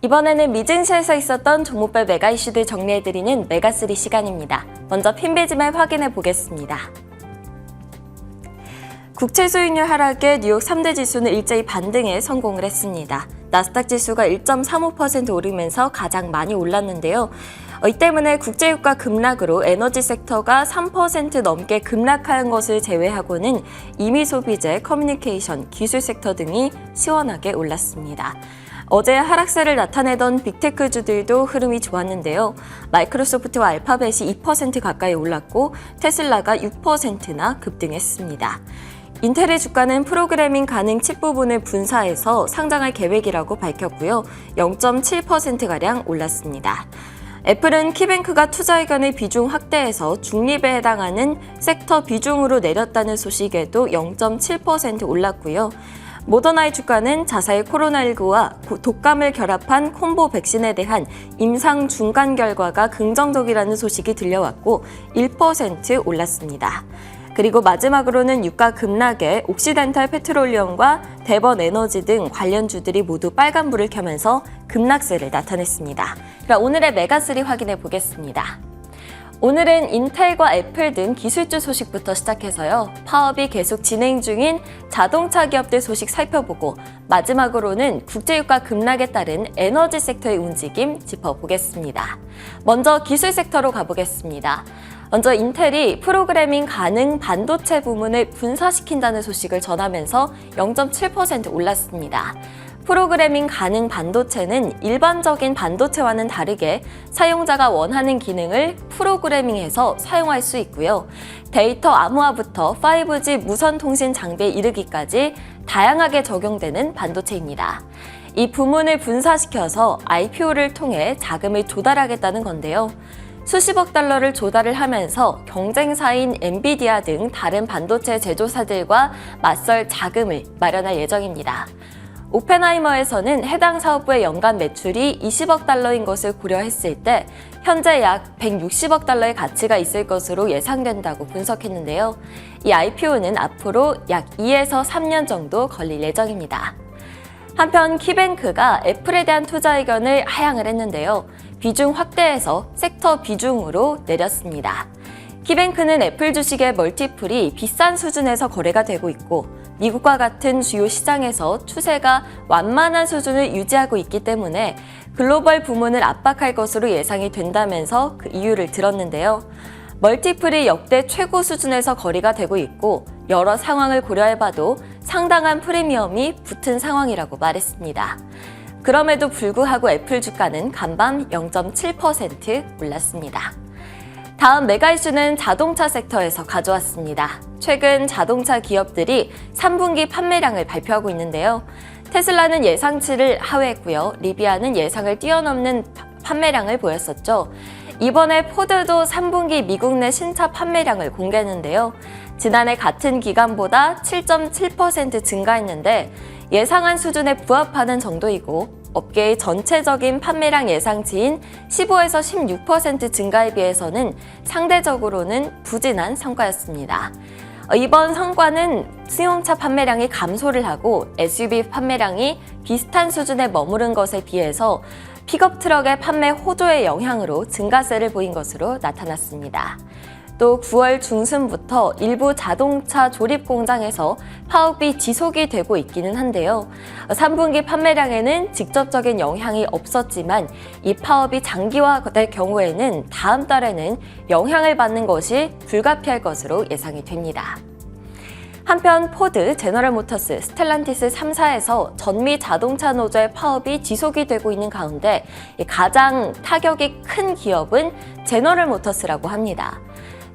이번에는 미증시에서 있었던 종목별 메가 이슈들 정리해드리는 메가3 시간입니다. 먼저 핀베이지만 확인해 보겠습니다. 국채 수익률 하락에 뉴욕 3대 지수는 일제히 반등에 성공을 했습니다. 나스닥 지수가 1.35% 오르면서 가장 많이 올랐는데요. 이 때문에 국제유가 급락으로 에너지 섹터가 3% 넘게 급락한 것을 제외하고는 임의 소비재, 커뮤니케이션, 기술 섹터 등이 시원하게 올랐습니다. 어제 하락세를 나타내던 빅테크주들도 흐름이 좋았는데요. 마이크로소프트와 알파벳이 2% 가까이 올랐고 테슬라가 6%나 급등했습니다. 인텔의 주가는 프로그래밍 가능 칩 부분을 분사해서 상장할 계획이라고 밝혔고요. 0.7%가량 올랐습니다. 애플은 키뱅크가 투자 의견의 비중 확대해서 중립에 해당하는 섹터 비중으로 내렸다는 소식에도 0.7% 올랐고요. 모더나의 주가는 자사의 코로나19와 독감을 결합한 콤보 백신에 대한 임상 중간 결과가 긍정적이라는 소식이 들려왔고 1% 올랐습니다. 그리고 마지막으로는 유가 급락에 옥시덴탈 페트롤리엄과 대번 에너지 등 관련주들이 모두 빨간불을 켜면서 급락세를 나타냈습니다. 그럼 오늘의 메가3 확인해 보겠습니다. 오늘은 인텔과 애플 등 기술주 소식부터 시작해서요. 파업이 계속 진행 중인 자동차 기업들 소식 살펴보고 마지막으로는 국제유가 급락에 따른 에너지 섹터의 움직임 짚어보겠습니다. 먼저 기술 섹터로 가보겠습니다. 먼저 인텔이 프로그래밍 가능 반도체 부문을 분사시킨다는 소식을 전하면서 0.7% 올랐습니다. 프로그래밍 가능 반도체는 일반적인 반도체와는 다르게 사용자가 원하는 기능을 프로그래밍해서 사용할 수 있고요. 데이터 암호화부터 5G 무선 통신 장비에 이르기까지 다양하게 적용되는 반도체입니다. 이 부문을 분사시켜서 IPO를 통해 자금을 조달하겠다는 건데요. 수십억 달러를 조달을 하면서 경쟁사인 엔비디아 등 다른 반도체 제조사들과 맞설 자금을 마련할 예정입니다. 오펜하이머에서는 해당 사업부의 연간 매출이 20억 달러인 것을 고려했을 때 현재 약 160억 달러의 가치가 있을 것으로 예상된다고 분석했는데요. 이 IPO는 앞으로 약 2에서 3년 정도 걸릴 예정입니다. 한편 키뱅크가 애플에 대한 투자 의견을 하향을 했는데요. 비중 확대해서 섹터 비중으로 내렸습니다. 키뱅크는 애플 주식의 멀티플이 비싼 수준에서 거래가 되고 있고 미국과 같은 주요 시장에서 추세가 완만한 수준을 유지하고 있기 때문에 글로벌 부문을 압박할 것으로 예상이 된다면서 그 이유를 들었는데요. 멀티플이 역대 최고 수준에서 거래가 되고 있고 여러 상황을 고려해봐도 상당한 프리미엄이 붙은 상황이라고 말했습니다. 그럼에도 불구하고 애플 주가는 간밤 0.7% 올랐습니다. 다음 메가 이슈는 자동차 섹터에서 가져왔습니다. 최근 자동차 기업들이 3분기 판매량을 발표하고 있는데요. 테슬라는 예상치를 하회했고요. 리비아는 예상을 뛰어넘는 판매량을 보였었죠. 이번에 포드도 3분기 미국 내 신차 판매량을 공개했는데요. 지난해 같은 기간보다 7.7% 증가했는데 예상한 수준에 부합하는 정도이고 업계의 전체적인 판매량 예상치인 15에서 16% 증가에 비해서는 상대적으로는 부진한 성과였습니다. 이번 성과는 승용차 판매량이 감소를 하고 SUV 판매량이 비슷한 수준에 머무른 것에 비해서 픽업 트럭의 판매 호조의 영향으로 증가세를 보인 것으로 나타났습니다. 또 9월 중순부터 일부 자동차 조립 공장에서 파업이 지속이 되고 있기는 한데요. 3분기 판매량에는 직접적인 영향이 없었지만 이 파업이 장기화될 경우에는 다음 달에는 영향을 받는 것이 불가피할 것으로 예상이 됩니다. 한편 포드, 제너럴모터스, 스텔란티스 3사에서 전미 자동차 노조의 파업이 지속이 되고 있는 가운데 가장 타격이 큰 기업은 제너럴모터스라고 합니다.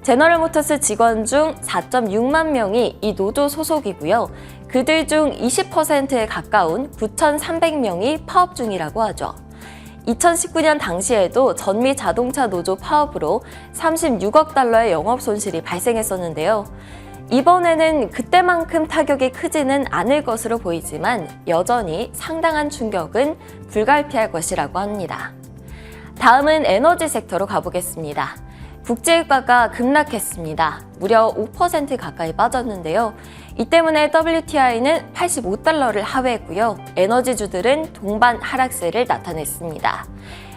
제너럴모터스 직원 중 4.6만 명이 이 노조 소속이고요. 그들 중 20%에 가까운 9,300명이 파업 중이라고 하죠. 2019년 당시에도 전미 자동차 노조 파업으로 36억 달러의 영업 손실이 발생했었는데요. 이번에는 그때만큼 타격이 크지는 않을 것으로 보이지만 여전히 상당한 충격은 불가피할 것이라고 합니다. 다음은 에너지 섹터로 가보겠습니다. 국제유가가 급락했습니다. 무려 5% 가까이 빠졌는데요. 이 때문에 WTI는 85달러를 하회했고요. 에너지주들은 동반 하락세를 나타냈습니다.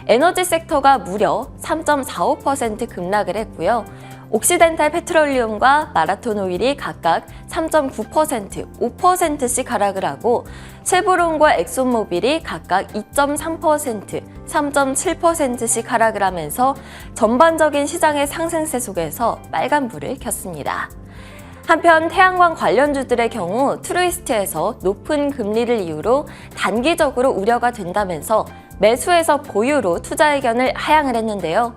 에너지 섹터가 무려 3.45% 급락을 했고요. 옥시덴탈 페트롤리움과 마라톤 오일이 각각 3.9%, 5%씩 하락을 하고 쉐보론과 엑손모빌이 각각 2.3%, 3.7%씩 하락을 하면서 전반적인 시장의 상승세 속에서 빨간불을 켰습니다. 한편 태양광 관련주들의 경우 트루이스트에서 높은 금리를 이유로 단기적으로 우려가 된다면서 매수에서 보유로 투자 의견을 하향을 했는데요.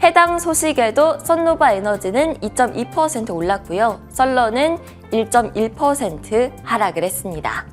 해당 소식에도 선노바 에너지는 2.2% 올랐고요. 썰러는 1.1% 하락을 했습니다.